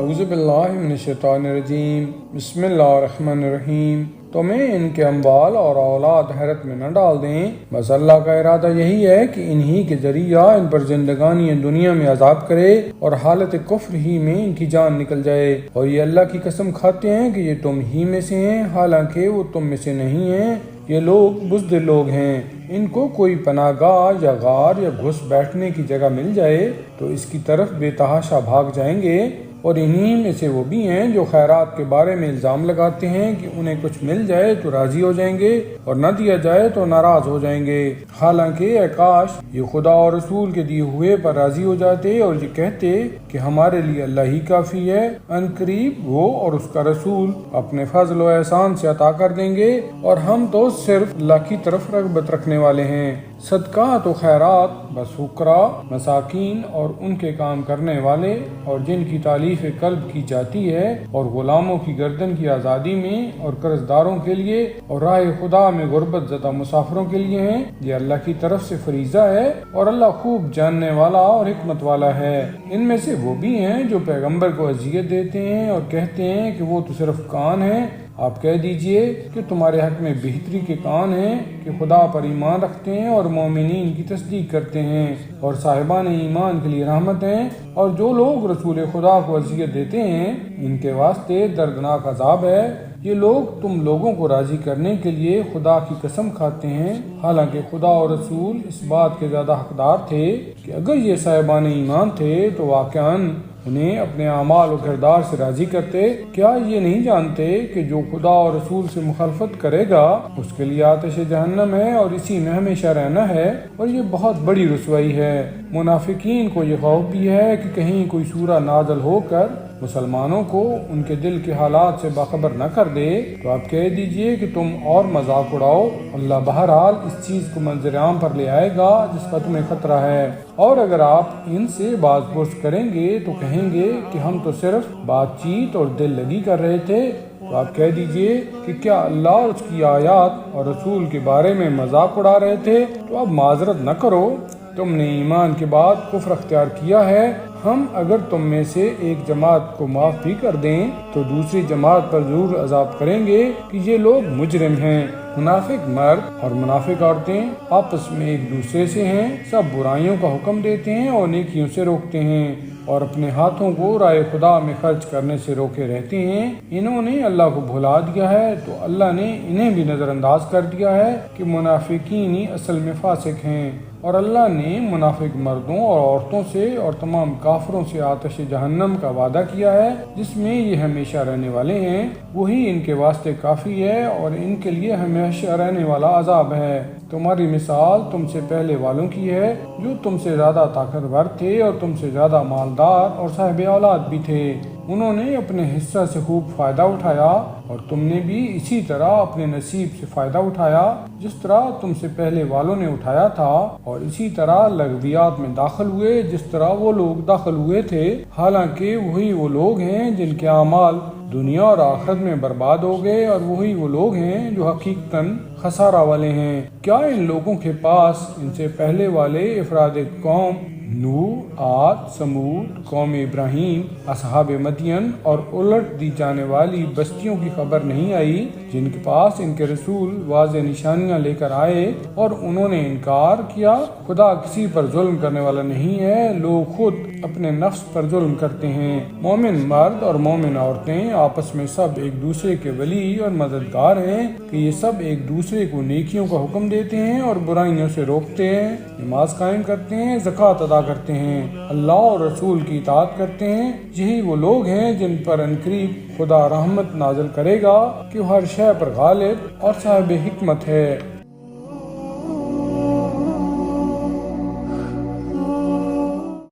اعوذ باللہ من الشیطان الرجیم بسم اللہ الرحمن الرحیم۔ تمہیں ان کے اموال اور اولاد حیرت میں نہ ڈال دیں، بس اللہ کا ارادہ یہی ہے کہ انہی کے ذریعہ ان پر زندگانی دنیا میں عذاب کرے اور حالت کفر ہی میں ان کی جان نکل جائے، اور یہ اللہ کی قسم کھاتے ہیں کہ یہ تم ہی میں سے ہیں، حالانکہ وہ تم میں سے نہیں ہیں۔ یہ لوگ بزدل لوگ ہیں، ان کو کوئی پناہ گاہ یا غار یا گھس بیٹھنے کی جگہ مل جائے تو اس کی طرف بے تحاشا بھاگ جائیں گے، اور انہی میں سے وہ بھی ہیں جو خیرات کے بارے میں الزام لگاتے ہیں کہ انہیں کچھ مل جائے تو راضی ہو جائیں گے اور نہ دیا جائے تو ناراض ہو جائیں گے۔ حالانکہ اے کاش یہ خدا اور رسول کے دیے ہوئے پر راضی ہو جاتے اور یہ کہتے کہ ہمارے لیے اللہ ہی کافی ہے، ان قریب وہ اور اس کا رسول اپنے فضل و احسان سے عطا کر دیں گے، اور ہم تو صرف اللہ کی طرف رغبت رکھنے والے ہیں۔ صدقات و خیرات بس فقراء، مساکین اور ان کے کام کرنے والے اور جن کی تعلیف قلب کی جاتی ہے، اور غلاموں کی گردن کی آزادی میں، اور قرض داروں کے لیے، اور راہ خدا میں غربت زدہ مسافروں کے لیے ہیں۔ یہ اللہ کی طرف سے فریضہ ہے، اور اللہ خوب جاننے والا اور حکمت والا ہے۔ ان میں سے وہ بھی ہیں جو پیغمبر کو اذیت دیتے ہیں اور کہتے ہیں کہ وہ تو صرف کان ہیں۔ آپ کہہ دیجئے کہ تمہارے حق میں بہتری کے کان ہیں کہ خدا پر ایمان رکھتے ہیں اور مومنین کی تصدیق کرتے ہیں، اور صاحبان ایمان کے لیے رحمت ہیں، اور جو لوگ رسول خدا کو اذیت دیتے ہیں ان کے واسطے دردناک عذاب ہے۔ یہ لوگ تم لوگوں کو راضی کرنے کے لیے خدا کی قسم کھاتے ہیں، حالانکہ خدا اور رسول اس بات کے زیادہ حقدار تھے کہ اگر یہ صاحبان ایمان تھے تو واقعاً انہیں اپنے اعمال و کردار سے راضی کرتے۔ کیا یہ نہیں جانتے کہ جو خدا اور رسول سے مخالفت کرے گا اس کے لیے آتش جہنم ہے اور اسی میں ہمیشہ رہنا ہے، اور یہ بہت بڑی رسوائی ہے۔ منافقین کو یہ خوف بھی ہے کہ کہیں کوئی سورہ نازل ہو کر مسلمانوں کو ان کے دل کے حالات سے باخبر نہ کر دے، تو آپ کہہ دیجئے کہ تم اور مذاق اڑاؤ، اللہ بہرحال اس چیز کو منظر عام پر لے آئے گا جس کا تمہیں خطرہ ہے۔ اور اگر آپ ان سے باز پرس کریں گے تو کہیں گے کہ ہم تو صرف بات چیت اور دل لگی کر رہے تھے، تو آپ کہہ دیجئے کہ کیا اللہ اور اس کی آیات اور رسول کے بارے میں مذاق اڑا رہے تھے؟ تو اب معذرت نہ کرو، تم نے ایمان کے بعد کفر اختیار کیا ہے۔ ہم اگر تم میں سے ایک جماعت کو معاف بھی کر دیں تو دوسری جماعت پر ضرور عذاب کریں گے کہ یہ لوگ مجرم ہیں۔ منافق مرد اور منافق عورتیں آپس میں ایک دوسرے سے ہیں، سب برائیوں کا حکم دیتے ہیں اور نیکیوں سے روکتے ہیں، اور اپنے ہاتھوں کو راہ خدا میں خرچ کرنے سے روکے رہتے ہیں۔ انہوں نے اللہ کو بھلا دیا ہے تو اللہ نے انہیں بھی نظر انداز کر دیا ہے کہ منافقین ہی اصل میں فاسق ہیں، اور اللہ نے منافق مردوں اور عورتوں سے اور تمام کافروں سے آتش جہنم کا وعدہ کیا ہے جس میں یہ ہمیشہ رہنے والے ہیں، وہی ان کے واسطے کافی ہے اور ان کے لیے ہمیشہ رہنے والا عذاب ہے۔ تمہاری مثال تم سے پہلے والوں کی ہے جو تم سے زیادہ طاقتور تھے اور تم سے زیادہ مالدار اور صاحب اولاد بھی تھے۔ انہوں نے اپنے حصہ سے خوب فائدہ اٹھایا اور تم نے بھی اسی طرح اپنے نصیب سے فائدہ اٹھایا جس طرح تم سے پہلے والوں نے اٹھایا تھا، اور اسی طرح لغویات میں داخل ہوئے جس طرح وہ لوگ داخل ہوئے تھے، حالانکہ وہی وہ لوگ ہیں جن کے اعمال دنیا اور آخرت میں برباد ہو گئے، اور وہی وہ لوگ ہیں جو حقیقتاً خسارہ والے ہیں۔ کیا ان لوگوں کے پاس ان سے پہلے والے افراد قوم نوح، عاد، سمود، قوم ابراہیم، اصحاب مدین اور الٹ دی جانے والی بستیوں کی خبر نہیں آئی جن کے پاس ان کے رسول واضح نشانیاں لے کر آئے اور انہوں نے انکار کیا؟ خدا کسی پر ظلم کرنے والا نہیں ہے، لوگ خود اپنے نفس پر ظلم کرتے ہیں۔ مومن مرد اور مومن عورتیں آپس میں سب ایک دوسرے کے ولی اور مددگار ہیں کہ یہ سب ایک دوسرے کو نیکیوں کا حکم دیتے ہیں اور برائیوں سے روکتے ہیں، نماز قائم کرتے ہیں، زکوٰۃ ادا کرتے ہیں، اللہ اور رسول کی اطاعت کرتے ہیں۔ یہی وہ لوگ ہیں جن پر عنقریب خدا رحمت نازل کرے گا کہ وہ ہر شے پر غالب اور صاحب حکمت ہے۔